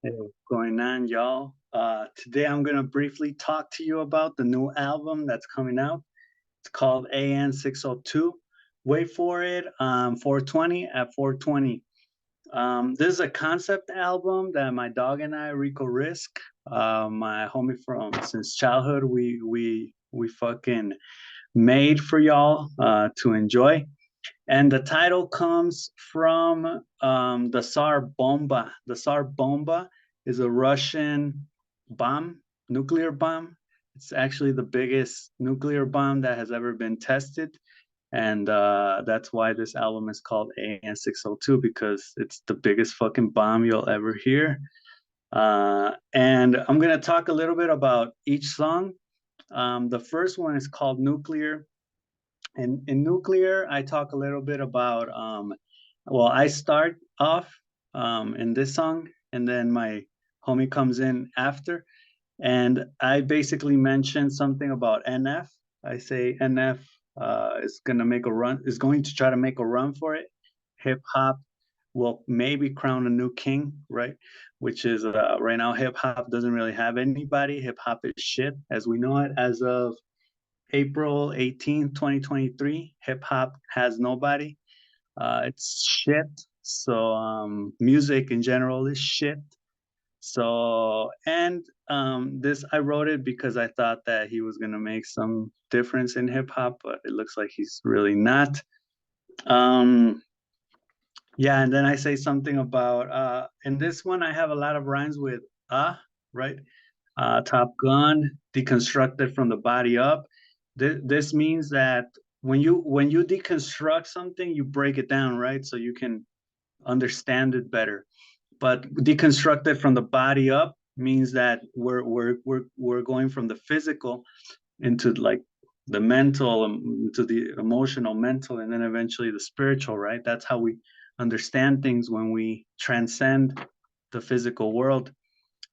Hey, what's going on, y'all? Today I'm gonna briefly talk to you about the new album that's coming out. It's called AN602. Wait for it. 420 at 420. This is a concept album that my dog and I, Rico Risk, my homie from since childhood, we fucking made for y'all to enjoy. And the title comes from the Tsar Bomba. The Tsar Bomba is a Russian bomb, nuclear bomb. It's actually the biggest nuclear bomb that has ever been tested. And that's why this album is called AN602 because it's the biggest fucking bomb you'll ever hear. And I'm going to talk a little bit about each song. The first one is called Nuclear. And in nuclear, I talk a little bit about well, I start off in this song, and then my homie comes in after, and I basically mention something about NF. I say NF is gonna make a run, is going to try to make a run for it. Hip hop will maybe crown a new king, right? Which is right now, hip hop doesn't really have anybody. Hip hop is shit as we know it as of April 18th, 2023. Hip hop has nobody. It's shit. So music in general is shit. So and this I wrote it because I thought that he was gonna make some difference in hip hop, but it looks like he's really not. Um yeah, and then I say something about in this one I have a lot of rhymes with right? Top Gun, deconstructed from the body up. This means that when you deconstruct something, you break it down, right? So you can understand it better. But deconstructed from the body up means that we're going from the physical into like the mental, to the emotional, mental, and then eventually the spiritual, right? That's how we understand things when we transcend the physical world.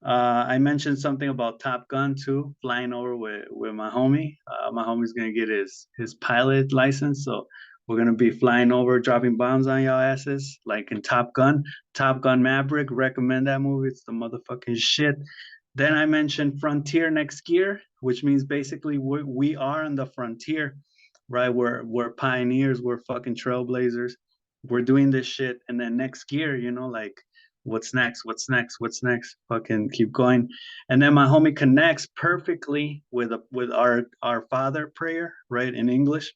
I mentioned something about Top Gun too, flying over with my homie. My homie's gonna get his pilot license, so we're gonna be flying over, dropping bombs on y'all asses, like in Top Gun. Top Gun Maverick, recommend that movie. It's the motherfucking shit. Then I mentioned Frontier next year, which means basically we are on the frontier, right? We're pioneers, we're fucking trailblazers. We're doing this shit, and then next year, like what's next, what's next, fucking keep going. And then my homie connects perfectly with our father prayer, right, in English.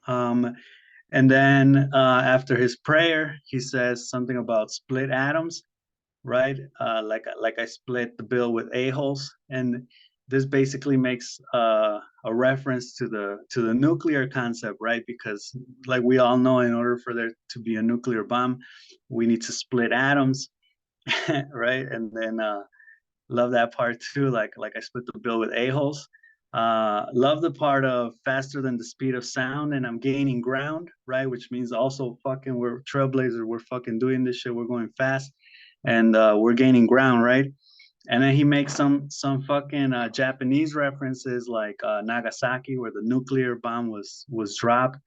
And then after his prayer he says something about split atoms, right? Like I split the bill with a-holes, and this basically makes a reference to the nuclear concept, right? Because like we all know, in order for there to be a nuclear bomb, we need to split atoms, right? And then love that part too. Like I split the bill with a-holes. Love the part of faster than the speed of sound, and I'm gaining ground, right? Which means also fucking we're trailblazer. We're fucking doing this shit. We're going fast, and we're gaining ground, right? And then he makes some fucking Japanese references like Nagasaki, where the nuclear bomb was dropped.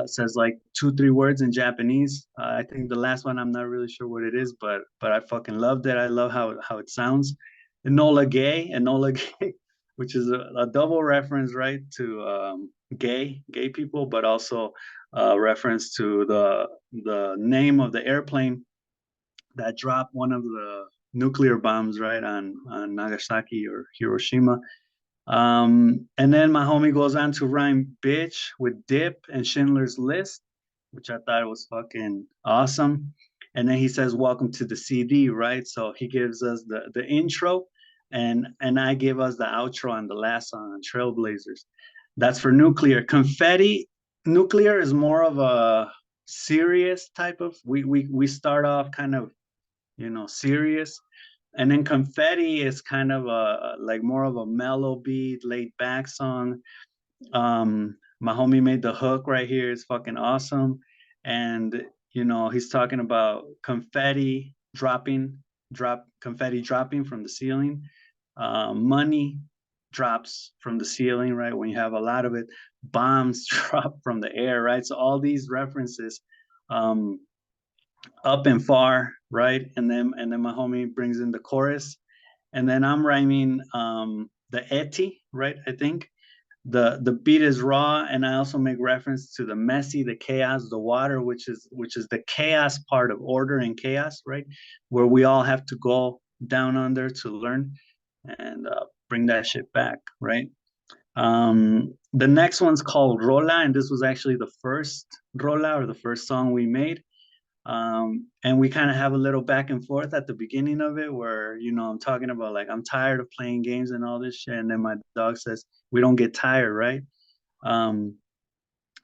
Says like two, three words in Japanese. I think the last one I'm not really sure what it is, but I fucking loved it. I love how it sounds. Enola gay, which is a double reference, right, to gay people, but also a reference to the name of the airplane that dropped one of the nuclear bombs, right, on Nagasaki or Hiroshima. And then my homie goes on to rhyme bitch with dip and Schindler's List, which I thought was fucking awesome. And then he says, "Welcome to the CD," right? So he gives us the intro, and I give us the outro on the last song on Trailblazers. That's for nuclear. Confetti, nuclear is more of a serious type of. We start off kind of serious, and then Confetti is kind of a like more of a mellow beat, laid back song. My homie made the hook right here. It's fucking awesome. And he's talking about confetti dropping from the ceiling. Money drops from the ceiling, right? When you have a lot of it, bombs drop from the air, right? So all these references um up and far, right? And then my homie brings in the chorus, and then I'm rhyming the eti, right? I think the beat is raw, and I also make reference to the messy, the chaos, the water, which is the chaos part of order and chaos, right? Where we all have to go down under to learn and bring that shit back, right? The next one's called Rola, and this was actually the first Rola or the first song we made. And we kind of have a little back and forth at the beginning of it where, I'm talking about like, I'm tired of playing games and all this shit. And then my dog says, we don't get tired, right? Um,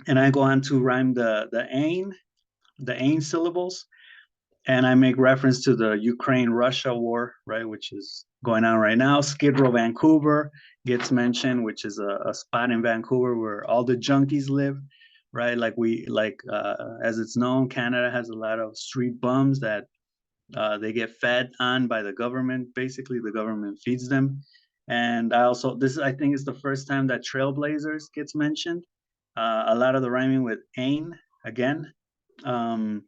and I go on to rhyme the ain syllables, and I make reference to the Ukraine-Russia war, right, which is going on right now. Skid Row, Vancouver gets mentioned, which is a spot in Vancouver where all the junkies live, right? As it's known, Canada has a lot of street bums that they get fed on by the government. Basically, the government feeds them. And I think is the first time that Trailblazers gets mentioned. A lot of the rhyming with ain again. Um,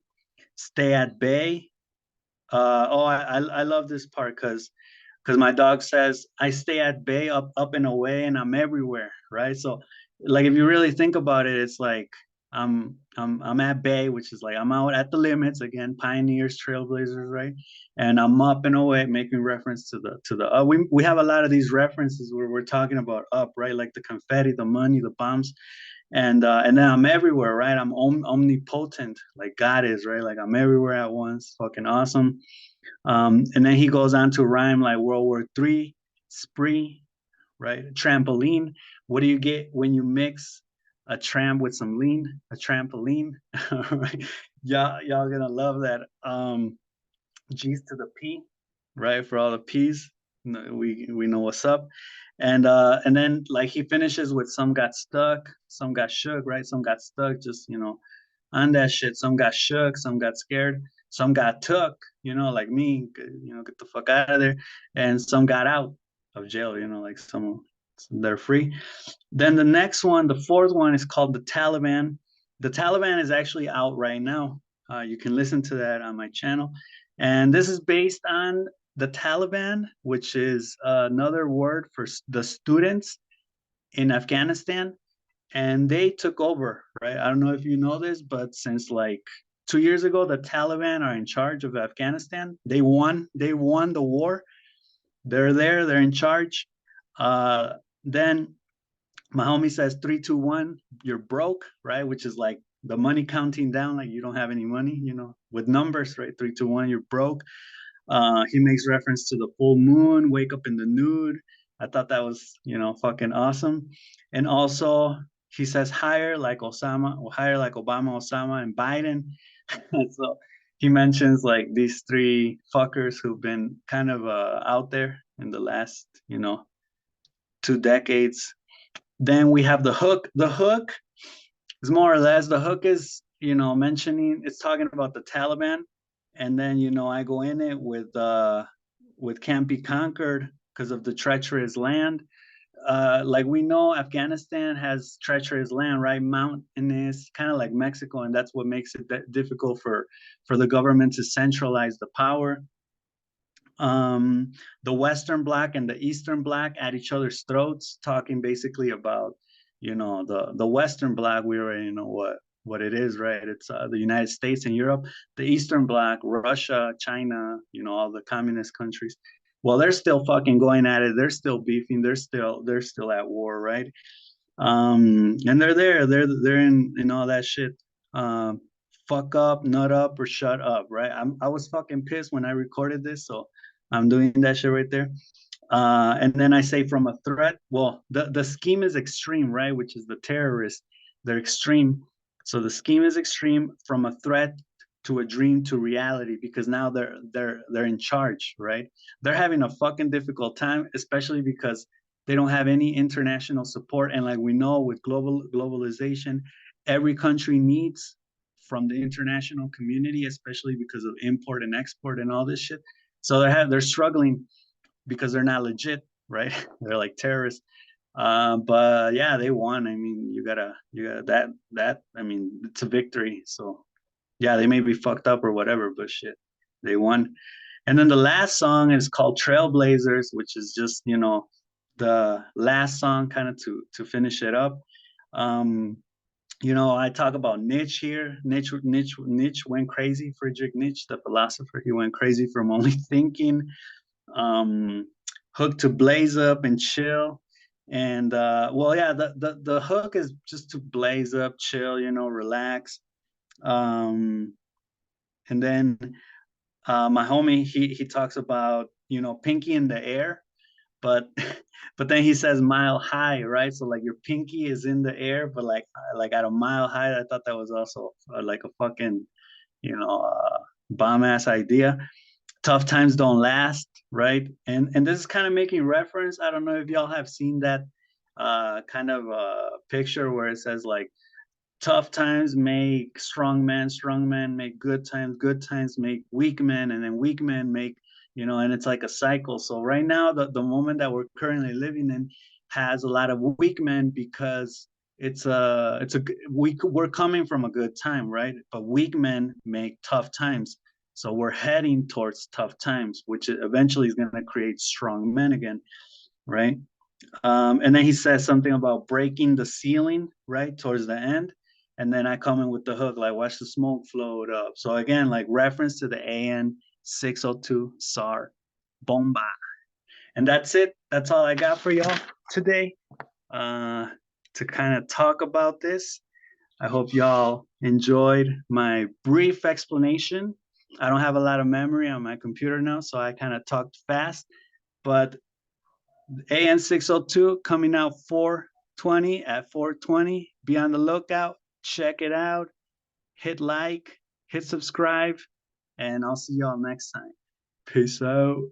Stay at bay. I love this part because my dog says I stay at bay, up and away, and I'm everywhere, right? So like if you really think about it, it's like I'm at bay, which is like I'm out at the limits again, pioneers, trailblazers, right? And I'm up and away, making reference to the we have a lot of these references where we're talking about up, right? Like the confetti, the money, the bombs, and then I'm everywhere, right? I'm omnipotent, like God is, right? Like I'm everywhere at once, fucking awesome. And then he goes on to rhyme like World War III, spree, right? Trampoline. What do you get when you mix a tram with some lean? A trampoline. Right? Y'all gonna love that. G's to the P, right? For all the P's, we know what's up. And then like he finishes with some got stuck, some got shook, right? Some got stuck, just on that shit. Some got shook, some got scared, some got took, like me, get the fuck out of there, and some got out of jail, like some they're free. Then the next one, the fourth one, is called the Taliban. The Taliban is actually out right now. You can listen to that on my channel, and this is based on the Taliban, which is another word for the students in Afghanistan, and they took over, right? I don't know if you know this, but since like 2 years ago, the Taliban are in charge of Afghanistan. They won the war. They're there, they're in charge. Then my homie says 3, 2, 1, you're broke, right? Which is like the money counting down, like you don't have any money, with numbers, right? 3, 2, 1, you're broke. He makes reference to the full moon, wake up in the nude. I thought that was, fucking awesome. And also, he says hire like Osama, or hire like Obama, Osama, and Biden. So he mentions like these three fuckers who've been kind of out there in the last, 2 decades. Then we have the hook. The hook is more or less, the hook is, mentioning, it's talking about the Taliban. And then, I go in it with can't be conquered because of the treacherous land. Like we know Afghanistan has treacherous land, right? Mountainous, kind of like Mexico, and that's what makes it difficult for the government to centralize the power. The Western Bloc and the Eastern Bloc at each other's throats, talking basically about, the Western Bloc. We already know what it is, right? It's the United States and Europe. The Eastern Bloc, Russia, China, all the communist countries. Well, they're still fucking going at it. They're still beefing. They're still at war, right? And they're there. They're in all that shit. Um, Fuck up, nut up, or shut up, right? I was fucking pissed when I recorded this, so I'm doing that shit right there. And then I say from a threat. Well, the scheme is extreme, right? Which is the terrorist. They're extreme. So the scheme is extreme, from a threat to a dream to reality, because now they're in charge, right? They're having a fucking difficult time, especially because they don't have any international support. And like we know, with globalization, every country needs from the international community, especially because of import and export and all this shit. So they're struggling because they're not legit, right? They're like terrorists. But yeah, they won. I mean, you gotta that. I mean, it's a victory. So Yeah, they may be fucked up or whatever, but shit, they won. And then the last song is called Trailblazers, which is just, the last song kind of to finish it up. Um, I talk about Nietzsche here. Nietzsche went crazy. Friedrich Nietzsche, the philosopher, he went crazy from only thinking. Um, Hook to blaze up and chill. And well, yeah, the hook is just to blaze up, chill, relax. Um, and then my homie, he talks about, pinky in the air, but but then he says mile high, right? So like your pinky is in the air, but like at a mile high. I thought that was also like a fucking, bomb ass idea. Tough times don't last, right? And this is kind of making reference. I don't know if y'all have seen that kind of picture where it says like tough times make strong men make good times make weak men, and then weak men make, and it's like a cycle. So right now, the moment that we're currently living in has a lot of weak men because we're coming from a good time, right? But weak men make tough times. So we're heading towards tough times, which eventually is going to create strong men again, right? And then he says something about breaking the ceiling right towards the end. And then I come in with the hook, like, watch the smoke float up. So again, like reference to the AN602 SAR bomba. And that's it. That's all I got for y'all today uh, to kind of talk about this. I hope y'all enjoyed my brief explanation. I don't have a lot of memory on my computer now, so I kind of talked fast. But AN602 coming out 420 at 420. Be on the lookout. Check it out. Hit like, hit subscribe, and I'll see y'all next time. Peace out.